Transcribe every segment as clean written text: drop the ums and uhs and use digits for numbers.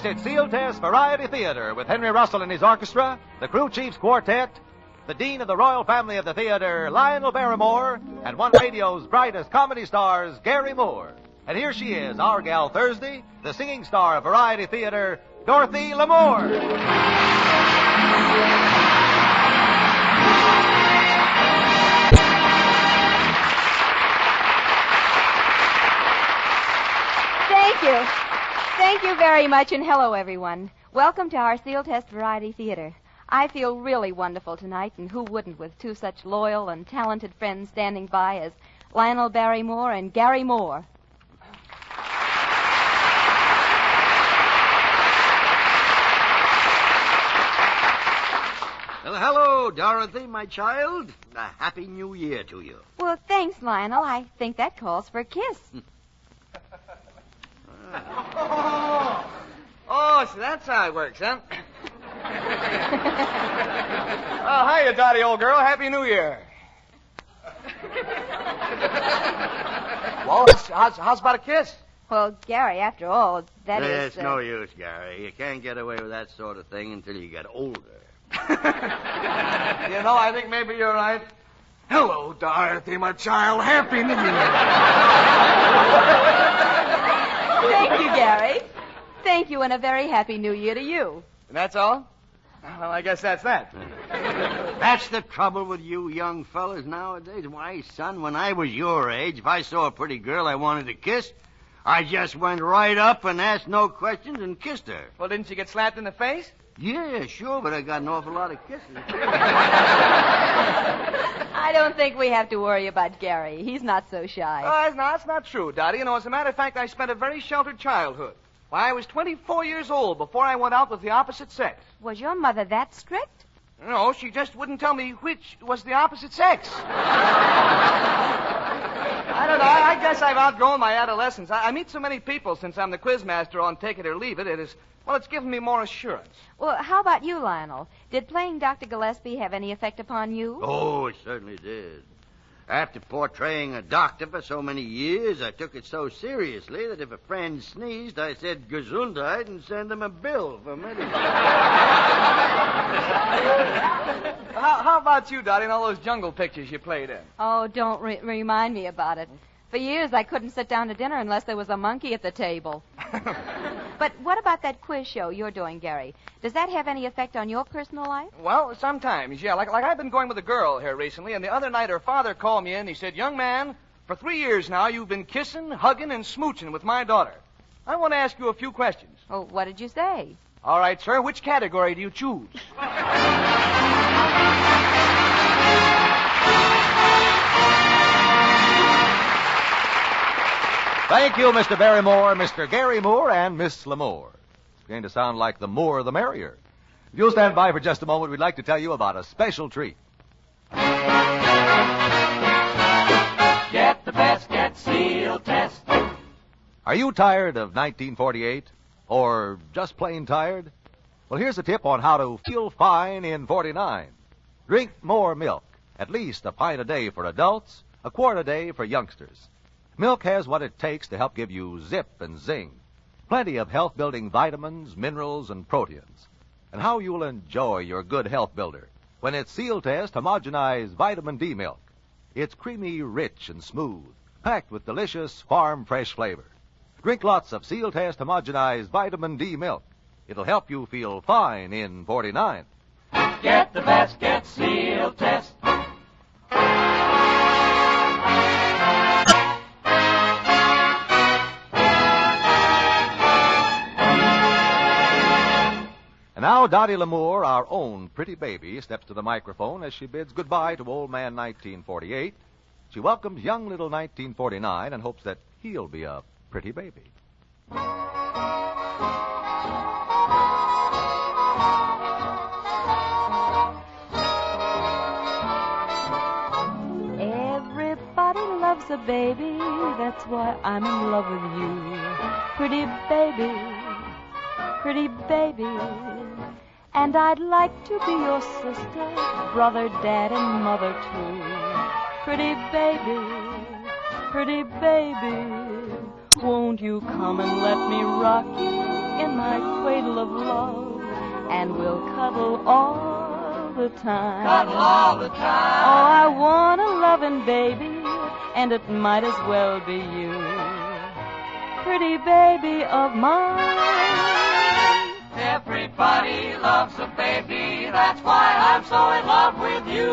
it's Seal Test Variety Theater with Henry Russell and his orchestra, the Crew Chiefs Quartet, the Dean of the Royal Family of the Theater, Lionel Barrymore, and one of radio's brightest comedy stars, Gary Moore. And here she is, our gal Thursday, the singing star of Variety Theater, Dorothy Lamour. Thank you. Thank you very much, and hello, everyone. Welcome to our Seal Test Variety Theater. I feel really wonderful tonight, and who wouldn't with two such loyal and talented friends standing by as Lionel Barrymore and Gary Moore. Well, hello, Dorothy, my child. A happy new year to you. Well, thanks, Lionel. I think that calls for a kiss. Oh, so that's how it works, huh? Oh, hiya, Dottie, old girl. Happy New Year. Well, how's about a kiss? Well, Gary, after all, that is... It's no use, Gary. You can't get away with that sort of thing until you get older. You know, I think maybe you're right. Hello, Dorothy, my child. Happy New Year. Thank you, Gary. Thank you, and a very happy New Year to you. And that's all? Well, I guess that's that. That's the trouble with you young fellas nowadays. Why, son, when I was your age, if I saw a pretty girl I wanted to kiss, I just went right up and asked no questions and kissed her. Well, didn't you get slapped in the face? Yeah, sure, but I got an awful lot of kisses. I don't think we have to worry about Gary. He's not so shy. Oh, that's not true, Dottie. You know, as a matter of fact, I spent a very sheltered childhood. Why, I was 24 years old before I went out with the opposite sex. Was your mother that strict? No, she just wouldn't tell me which was the opposite sex. I don't know. I guess I've outgrown my adolescence. I meet so many people since I'm the quizmaster on Take It or Leave It. It's given me more assurance. Well, how about you, Lionel? Did playing Dr. Gillespie have any effect upon you? Oh, it certainly did. After portraying a doctor for so many years, I took it so seriously that if a friend sneezed, I said Gesundheit and send him a bill for medicine. How about you, Dottie, and all those jungle pictures you played in? Oh, don't remind me about it. For years, I couldn't sit down to dinner unless there was a monkey at the table. But what about that quiz show you're doing, Gary? Does that have any effect on your personal life? Well, sometimes, yeah. Like I've been going with a girl here recently, and the other night her father called me in and he said, "Young man, for 3 years now you've been kissing, hugging, and smooching with my daughter. I want to ask you a few questions." Oh, what did you say? All right, sir. Which category do you choose? Thank you, Mr. Barrymore, Mr. Gary Moore, and Miss Lamour. It's going to sound like the more the merrier. If you'll stand by for just a moment, we'd like to tell you about a special treat. Get the best, get Seal Test. Are you tired of 1948? Or just plain tired? Well, here's a tip on how to feel fine in 49. Drink more milk, at least a pint a day for adults, a quart a day for youngsters. Milk has what it takes to help give you zip and zing. Plenty of health-building vitamins, minerals, and proteins. And how you'll enjoy your good health builder when it's Seal Test homogenized vitamin D milk. It's creamy, rich, and smooth, packed with delicious farm-fresh flavor. Drink lots of Seal Test homogenized vitamin D milk. It'll help you feel fine in 49. Get the best, get Seal Test. And now Dottie Lamour, our own pretty baby, steps to the microphone as she bids goodbye to old man 1948. She welcomes young little 1949 and hopes that he'll be a pretty baby. Everybody loves a baby, that's why I'm in love with you. Pretty baby, pretty baby. And I'd like to be your sister, brother, dad, and mother, too. Pretty baby, won't you come and let me rock you in my cradle of love, and we'll cuddle all the time. Cuddle all the Oh, time. I want a loving baby, and it might as well be you. Pretty baby of mine. Everybody loves a baby. That's why I'm so in love with you.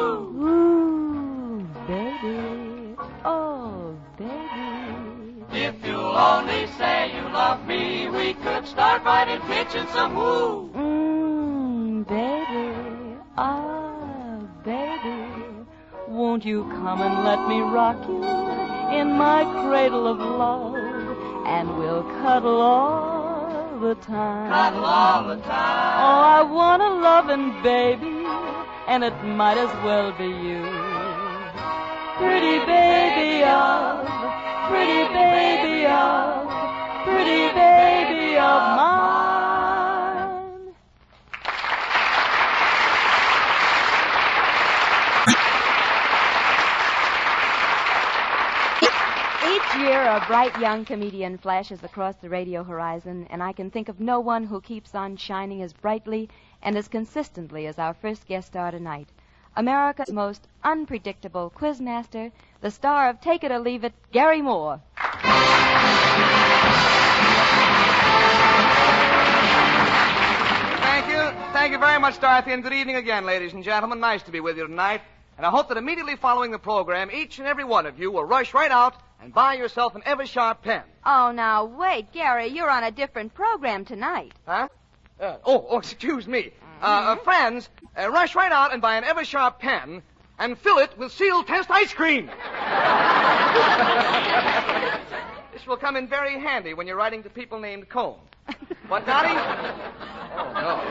Ooh, baby. Oh, baby. If you'll only say you love me, we could start right in pitching some woo. Baby. Ah, baby. Won't you come and let me rock you in my cradle of love, and we'll cuddle all the time. Cuddle all the Oh, time. I want a loving baby, and it might as well be you. Pretty baby of, pretty baby of, pretty baby of mine. Each year, a bright young comedian flashes across the radio horizon, and I can think of no one who keeps on shining as brightly and as consistently as our first guest star tonight. America's most unpredictable quizmaster, the star of Take It or Leave It, Gary Moore. Thank you very much, Dorothy, and good evening again, ladies and gentlemen. Nice to be with you tonight. And I hope that immediately following the program, each and every one of you will rush right out and buy yourself an Eversharp pen. Oh, now, wait, Gary, you're on a different program tonight. Huh? Excuse me. Friends, rush right out and buy an Eversharp pen and fill it with seal test ice cream. This will come in very handy when you're writing to people named Cone. What, Dottie? Oh, no.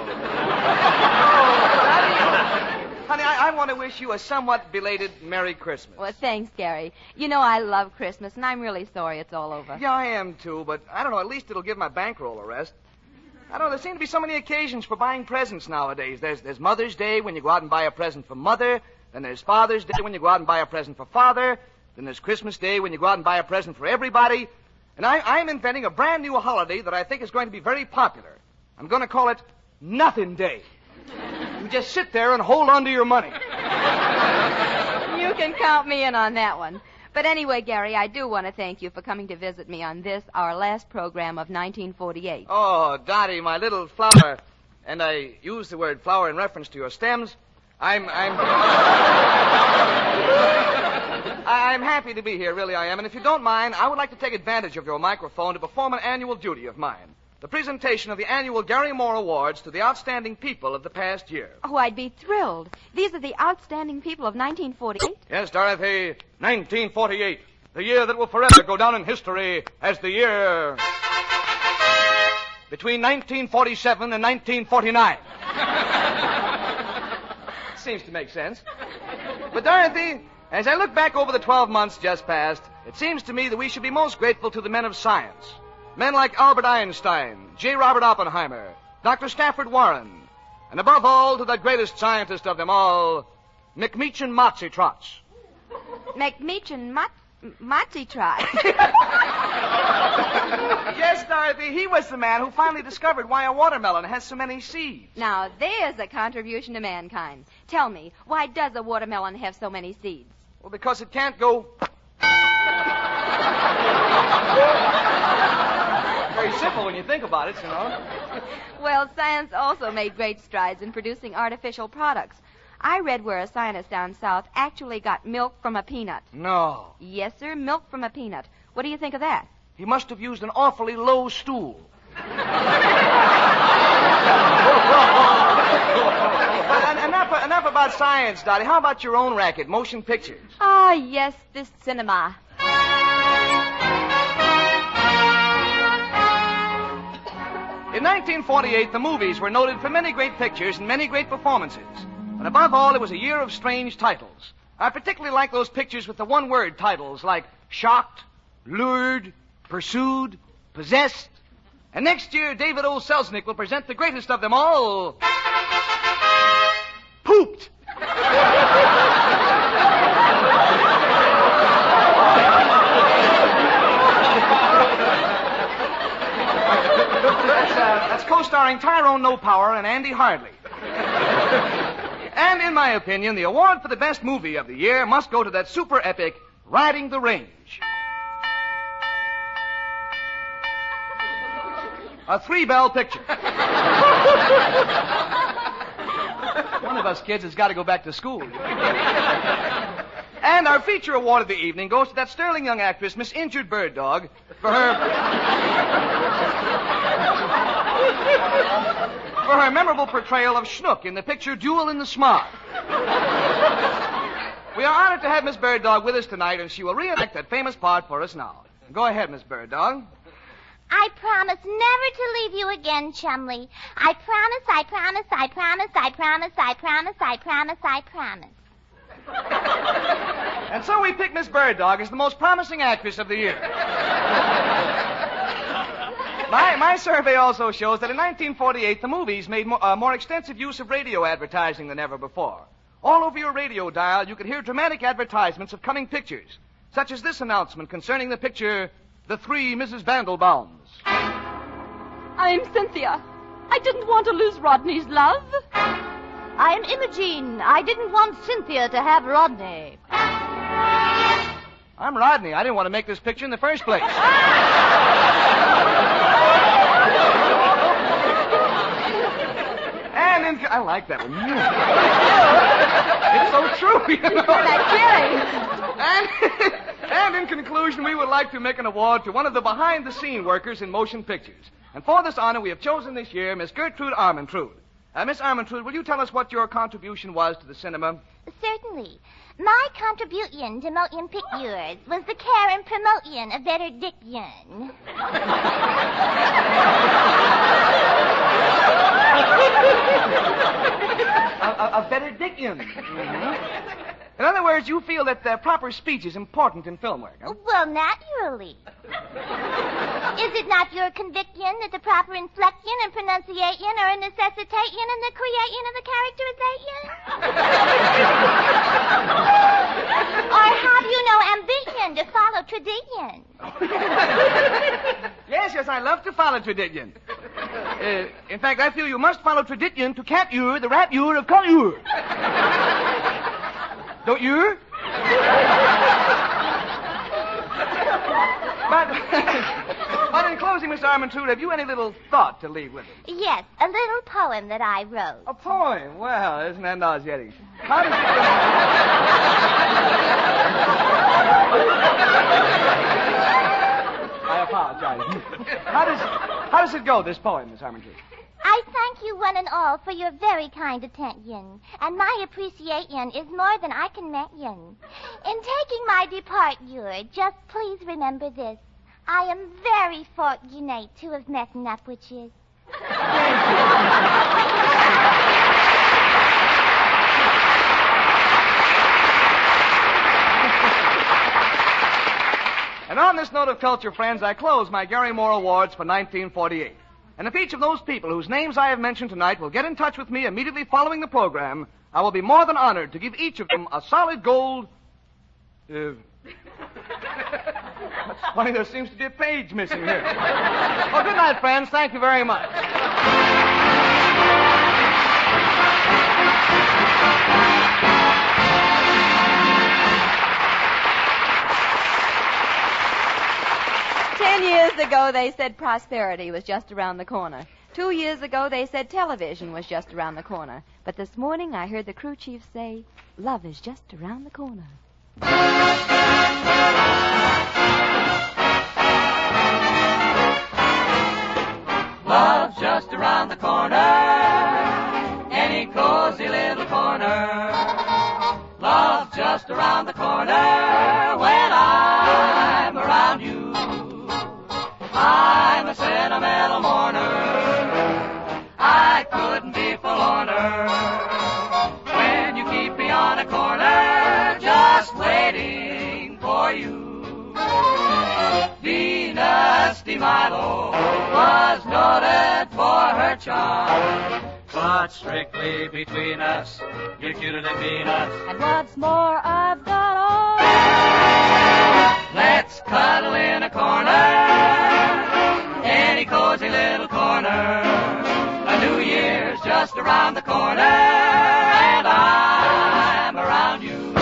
Dottie. Honey, I want to wish you a somewhat belated Merry Christmas. Well, thanks, Gary. You know I love Christmas, and I'm really sorry it's all over. Yeah, I am, too, but I don't know, at least it'll give my bankroll a rest. I don't know, there seem to be so many occasions for buying presents nowadays. There's Mother's Day when you go out and buy a present for Mother. Then there's Father's Day when you go out and buy a present for Father. Then there's Christmas Day when you go out and buy a present for everybody. And I'm inventing a brand new holiday that I think is going to be very popular. I'm going to call it Nothing Day. You just sit there and hold on to your money. You can count me in on that one. But anyway, Gary, I do want to thank you for coming to visit me on this, our last program of 1948. Oh, Dottie, my little flower. And I use the word flower in reference to your stems. I'm happy to be here, really I am. And if you don't mind, I would like to take advantage of your microphone to perform an annual duty of mine. The presentation of the annual Gary Moore Awards to the outstanding people of the past year. Oh, I'd be thrilled. These are the outstanding people of 1948. Yes, Dorothy, 1948. The year that will forever go down in history as the year between 1947 and 1949. Seems to make sense. But, Dorothy, as I look back over the 12 months just past, it seems to me that we should be most grateful to the men of science. Men like Albert Einstein, J. Robert Oppenheimer, Dr. Stafford Warren, and above all, to the greatest scientist of them all, McMeechan Motsy Trots. McMeechan Motsy Trot. Yes, Dorothy, he was the man who finally discovered why a watermelon has so many seeds. Now, there's a contribution to mankind. Tell me, why does a watermelon have so many seeds? Well, because it can't go... Very simple when you think about it, you know. Well, science also made great strides in producing artificial products. I read where a scientist down south actually got milk from a peanut. No. Yes, sir, milk from a peanut. What do you think of that? He must have used an awfully low stool. But enough about science, Dottie. How about your own racket, motion pictures? Ah, yes, this cinema. In 1948, the movies were noted for many great pictures and many great performances. But above all, it was a year of strange titles. I particularly like those pictures with the one-word titles like Shocked, Lured, Pursued, Possessed. And next year, David O. Selznick will present the greatest of them all, Pooped. That's starring Tyrone No Power and Andy Hardley. And in my opinion, the award for the best movie of the year must go to that super epic, Riding the Range. A 3-bell picture. One of us kids has got to go back to school. And our feature award of the evening goes to that sterling young actress, Miss Injured Bird Dog, for her memorable portrayal of Schnook in the picture Duel in the Smog. We are honored to have Miss Bird Dog with us tonight, and she will reenact that famous part for us now. Go ahead, Miss Bird Dog. I promise never to leave you again, Chumley. I promise, I promise, I promise, I promise, I promise, I promise, I promise. And so we pick Miss Bird Dog as the most promising actress of the year. My survey also shows that in 1948, the movies made more extensive use of radio advertising than ever before. All over your radio dial, you could hear dramatic advertisements of coming pictures, such as this announcement concerning the picture, The Three Mrs. Vandelbaums. I'm Cynthia. I didn't want to lose Rodney's love. I'm Imogene. I didn't want Cynthia to have Rodney. I'm Rodney. I didn't want to make this picture in the first place. And I like that one. It's so true, you know. And in conclusion, we would like to make an award to one of the behind-the-scene workers in motion pictures. And for this honor, we have chosen this year Miss Gertrude Armentrude. Miss Armentrude, will you tell us what your contribution was to the cinema? Certainly. My contribution to motion pictures was the care and promotion of better diction. A better diction. Mm-hmm. In other words, you feel that proper speech is important in film work, huh? Well, naturally. Is it not your conviction that the proper inflection and pronunciation are a necessitation in the creation of the characterization? Or have you no ambition to follow tradition? Yes, I love to follow tradition. In fact, I feel you must follow tradition to capture the rapure of culture. Don't you? But in closing, Miss Armentrude, have you any little thought to leave with us? Yes, a little poem that I wrote. A poem? Well, isn't that nauseating? How does it... I apologize. How does it go, this poem, Miss Armentrude? I thank you one and all for your very kind attention, and my appreciation is more than I can mention. In taking my departure, just please remember this. I am very fortunate to have met up with you. And on this note of culture, friends, I close my Gary Moore Awards for 1948. And if each of those people whose names I have mentioned tonight will get in touch with me immediately following the program, I will be more than honored to give each of them a solid gold... That's funny, there seems to be a page missing here. Well, good night, friends. Thank you very much. 10 years ago, they said prosperity was just around the corner. 2 years ago, they said television was just around the corner. But this morning, I heard the crew chief say, love is just around the corner. Love's just around the corner, any cozy little corner. Love's just around the corner when I'm around you. I'm a sentimental mourner, I couldn't be forlorner when you keep me on a corner just waiting for you. Venus de Milo was noted for her charm, but strictly between us, you're cuter than Venus. And what's more, I've got all. Let's cuddle in a corner, any cozy little corner. corner, and I'm around you.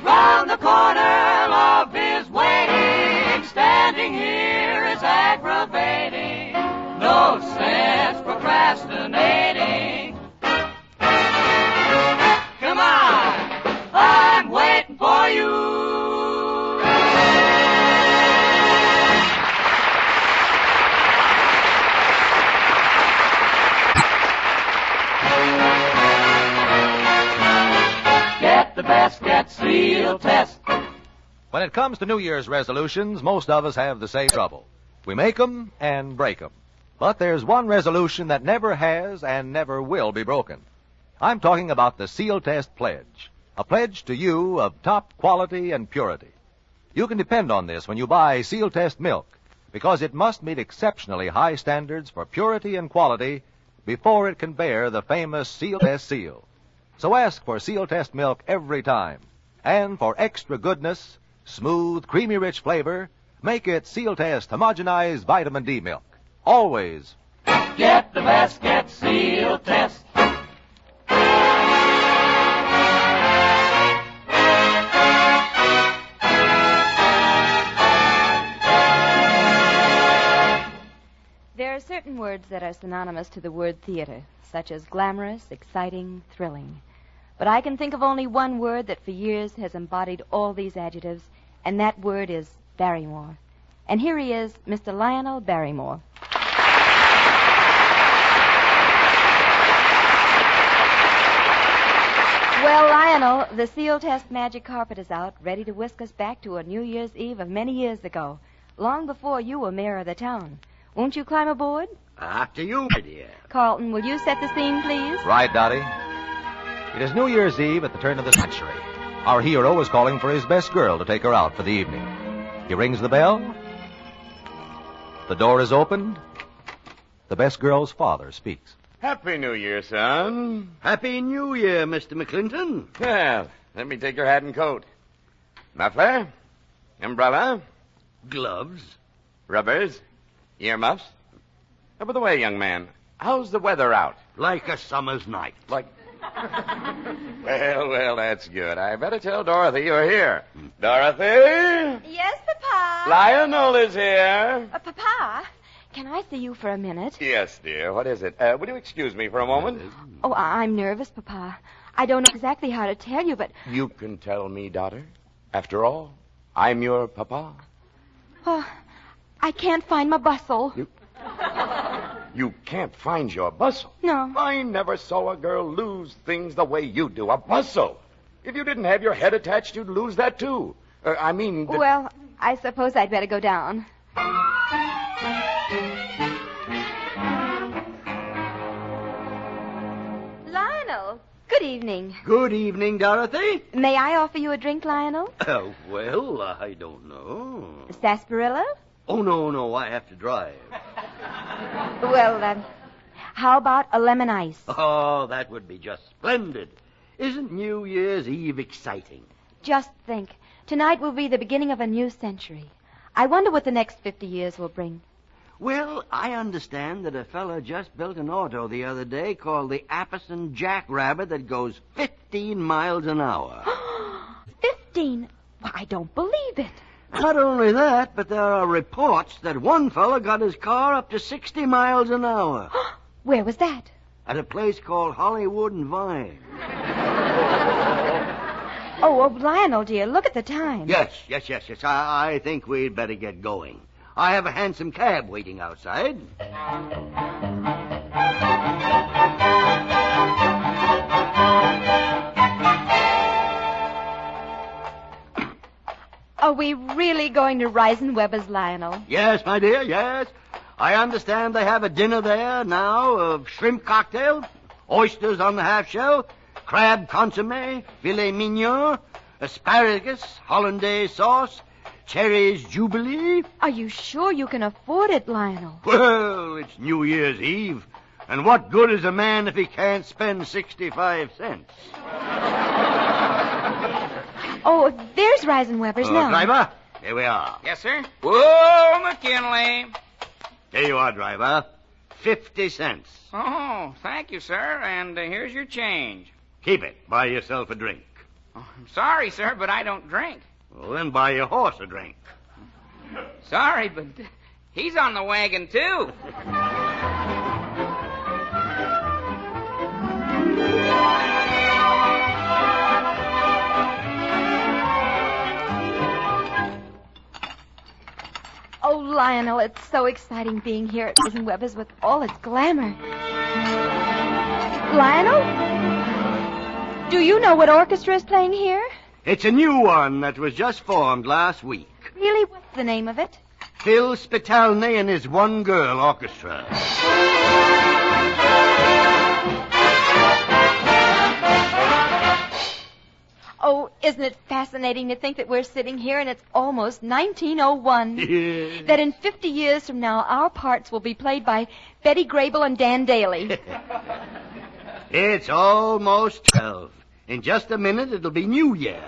Round the corner, love is waiting. Standing here is aggravating. No sense procrastinating. Come on, I'm waiting for you. Get the best, get seal test. When it comes to New Year's resolutions, most of us have the same trouble. We make 'em and break 'em. But there's one resolution that never has and never will be broken. I'm talking about the Seal Test Pledge, a pledge to you of top quality and purity. You can depend on this when you buy Seal Test milk, because it must meet exceptionally high standards for purity and quality before it can bear the famous Seal Test seal. So ask for Seal Test milk every time. And for extra goodness, smooth, creamy rich flavor, make it Seal Test homogenized vitamin D milk. Always. Get the best, get seal test. There are certain words that are synonymous to the word theater, such as glamorous, exciting, thrilling. But I can think of only one word that for years has embodied all these adjectives, and that word is Barrymore. And here he is, Mr. Lionel Barrymore. Well, Lionel, the Seal Test magic carpet is out, ready to whisk us back to a New Year's Eve of many years ago, long before you were mayor of the town. Won't you climb aboard? After you, my dear. Carlton, will you set the scene, please? Right, Dottie. It is New Year's Eve at the turn of the century. Our hero is calling for his best girl to take her out for the evening. He rings the bell. The door is opened. The best girl's father speaks. Happy New Year, son. Happy New Year, Mr. McClinton. Well, let me take your hat and coat. Muffler, umbrella, Gloves. rubbers, earmuffs. Oh, by the way, young man, how's the weather out? Like a summer's night. Like... Well, that's good. I better tell Dorothy you're here. Dorothy? Yes, Papa. Lionel is here. Papa, can I see you for a minute? Yes, dear. What is it? Would you excuse me for a moment? Oh, I'm nervous, Papa. I don't know exactly how to tell you, but... You can tell me, daughter. After all, I'm your papa. Oh, I can't find my bustle. You can't find your bustle. No. I never saw a girl lose things the way you do. A bustle. If you didn't have your head attached, you'd lose that, too. Well, I suppose I'd better go down. Lionel, good evening. Good evening, Dorothy. May I offer you a drink, Lionel? Well, I don't know. Sarsaparilla? Oh, no, I have to drive. Well, how about a lemon ice? Oh, that would be just splendid. Isn't New Year's Eve exciting? Just think. Tonight will be the beginning of a new century. I wonder what the next 50 years will bring. Well, I understand that a fella just built an auto the other day called the Apperson Jackrabbit that goes 15 miles an hour. 15? Well, I don't believe it. Not only that, but there are reports that one fella got his car up to 60 miles an hour. Where was that? At a place called Hollywood and Vine. Oh, Lionel, dear, look at the time. Yes. I think we'd better get going. I have a handsome cab waiting outside. Are we really going to Reisenweber's, Lionel? Yes, my dear, yes. I understand they have a dinner there now of shrimp cocktail, oysters on the half shell, crab consomme, filet mignon, asparagus, hollandaise sauce, cherries jubilee. Are you sure you can afford it, Lionel? Well, it's New Year's Eve. And what good is a man if he can't spend 65 cents? Oh, there's Reisenweber's now. Driver, here we are. Yes, sir. Whoa, McKinley. Here you are, driver. 50 cents. Oh, thank you, sir. And here's your change. Keep it. Buy yourself a drink. Oh, I'm sorry, sir, but I don't drink. Well, then buy your horse a drink. Sorry, but he's on the wagon, too. Oh, Lionel, it's so exciting being here at Reisenweber's with all its glamour. Lionel? Do you know what orchestra is playing here? It's a new one that was just formed last week. Really? What's the name of it? Phil Spitalny and his one-girl orchestra. Oh, isn't it fascinating to think that we're sitting here and it's almost 1901? Yeah. That in 50 years from now, our parts will be played by Betty Grable and Dan Daly. It's almost 12. In just a minute, it'll be New Year.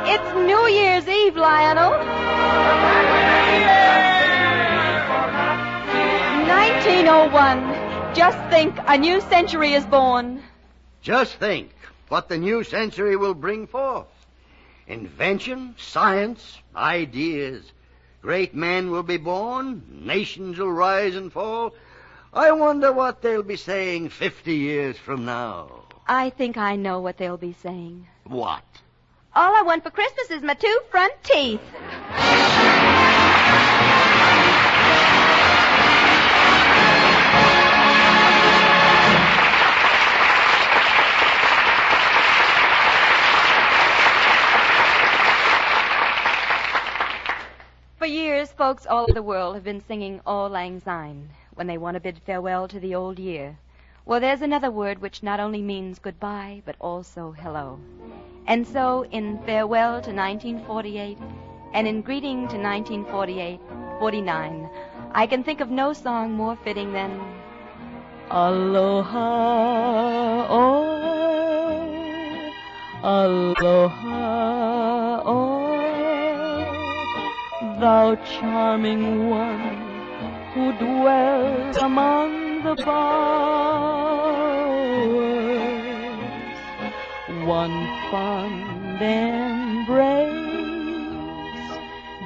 It's New Year's Eve, Lionel. 1901. Just think, a new century is born. Just think what the new century will bring forth. Invention, science, ideas. Great men will be born. Nations will rise and fall. I wonder what they'll be saying 50 years from now. I think I know what they'll be saying. What? All I want for Christmas is my 2 front teeth. For years, folks all over the world have been singing Auld Lang Syne when they want to bid farewell to the old year. Well, there's another word which not only means goodbye, but also hello. And so, in farewell to 1948, and in greeting to 1949, I can think of no song more fitting than Aloha, oh, aloha, oh. Thou charming one who dwells among the bowers, one fond embrace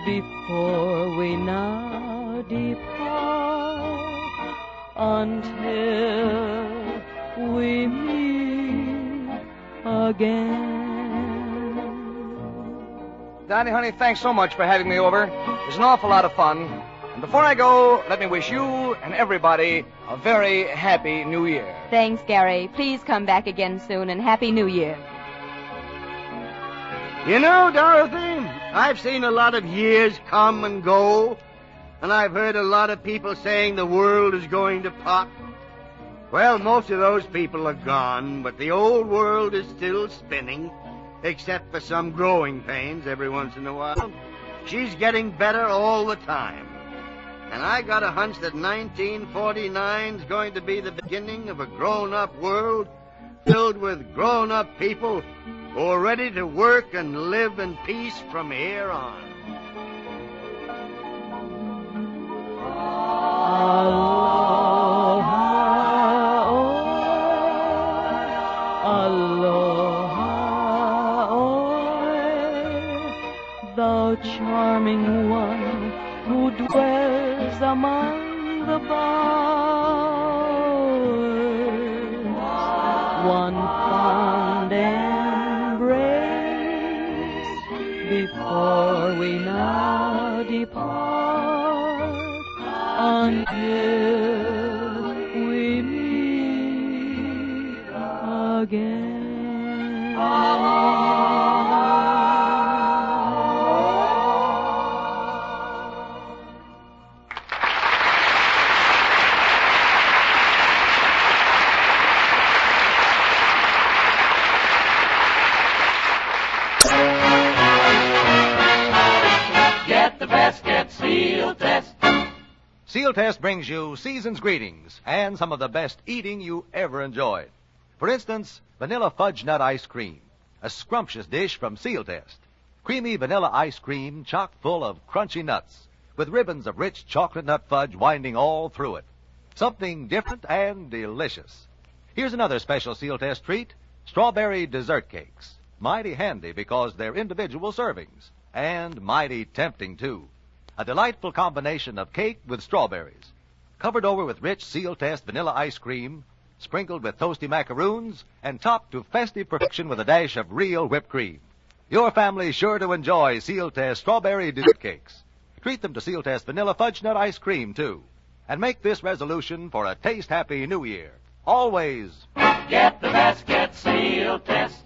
before we now depart, until we meet again. Donnie, honey, thanks so much for having me over. It was an awful lot of fun. And before I go, let me wish you and everybody a very happy New Year. Thanks, Gary. Please come back again soon, and Happy New Year. You know, Dorothy, I've seen a lot of years come and go, and I've heard a lot of people saying the world is going to pot. Well, most of those people are gone, but the old world is still spinning, except for some growing pains every once in a while. She's getting better all the time. And I got a hunch that 1949 is going to be the beginning of a grown-up world filled with grown-up people who are ready to work and live in peace from here on. Thou charming one who dwells among the bowers, one fond embrace before we now depart, until we meet again. Seal Test. Seal Test brings you season's greetings and some of the best eating you ever enjoyed. For instance, vanilla fudge nut ice cream, a scrumptious dish from Seal Test. Creamy vanilla ice cream chock full of crunchy nuts with ribbons of rich chocolate nut fudge winding all through it. Something different and delicious. Here's another special Seal Test treat, strawberry dessert cakes. Mighty handy because they're individual servings, and mighty tempting, too. A delightful combination of cake with strawberries, covered over with rich Seal Test vanilla ice cream, sprinkled with toasty macaroons, and topped to festive perfection with a dash of real whipped cream. Your family's sure to enjoy Seal Test strawberry dessert cakes. Treat them to Seal Test vanilla fudge nut ice cream, too. And make this resolution for a taste-happy New Year. Always Get the best, get Seal Test.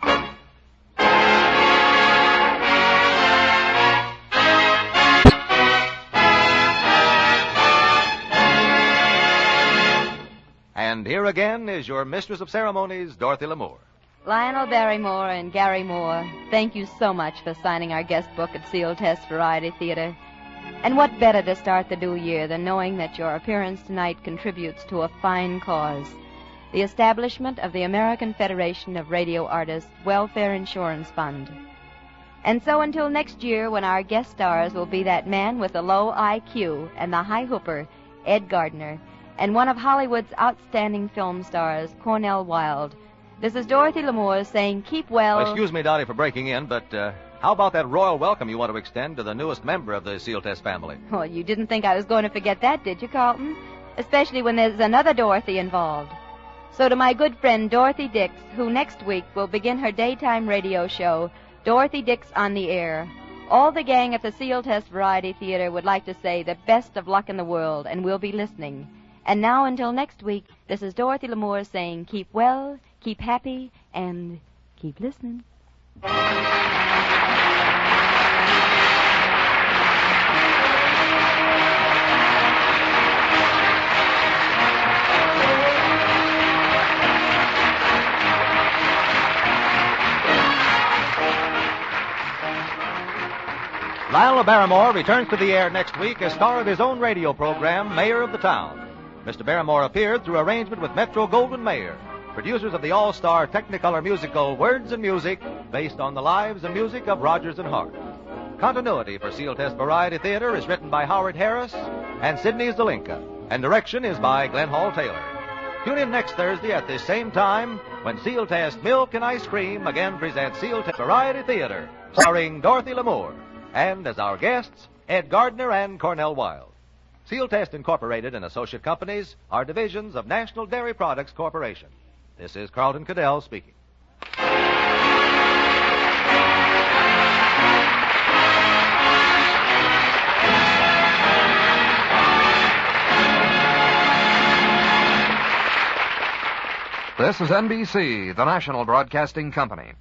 And here again is your mistress of ceremonies, Dorothy Lamour. Lionel Barrymore and Gary Moore, thank you so much for signing our guest book at Seal Test Variety Theater. And what better to start the new year than knowing that your appearance tonight contributes to a fine cause, the establishment of the American Federation of Radio Artists Welfare Insurance Fund. And so until next year, when our guest stars will be that man with the low IQ and the high hooper, Ed Gardner, and one of Hollywood's outstanding film stars, Cornell Wilde, this is Dorothy Lamour saying keep well... Excuse me, Dottie, for breaking in, but how about that royal welcome you want to extend to the newest member of the Seal Test family? Well, you didn't think I was going to forget that, did you, Carlton? Especially when there's another Dorothy involved. So to my good friend Dorothy Dix, who next week will begin her daytime radio show, Dorothy Dix on the Air, all the gang at the Seal Test Variety Theater would like to say the best of luck in the world, and we'll be listening. And now, until next week, this is Dorothy Lamour saying keep well, keep happy, and keep listening. Lionel Barrymore returns to the air next week as star of his own radio program, Mayor of the Town. Mr. Barrymore appeared through arrangement with Metro-Goldwyn-Mayer, producers of the all-star Technicolor musical Words and Music, based on the lives and music of Rodgers and Hart. Continuity for Seal Test Variety Theater is written by Howard Harris and Sidney Zelinka, and direction is by Glenn Hall Taylor. Tune in next Thursday at this same time when Seal Test Milk and Ice Cream again presents Seal Test Variety Theater, starring Dorothy Lamour, and as our guests, Ed Gardner and Cornell Wilde. Seal Test Incorporated and associate companies are divisions of National Dairy Products Corporation. This is Carlton Cadell speaking. This is NBC, the national broadcasting company.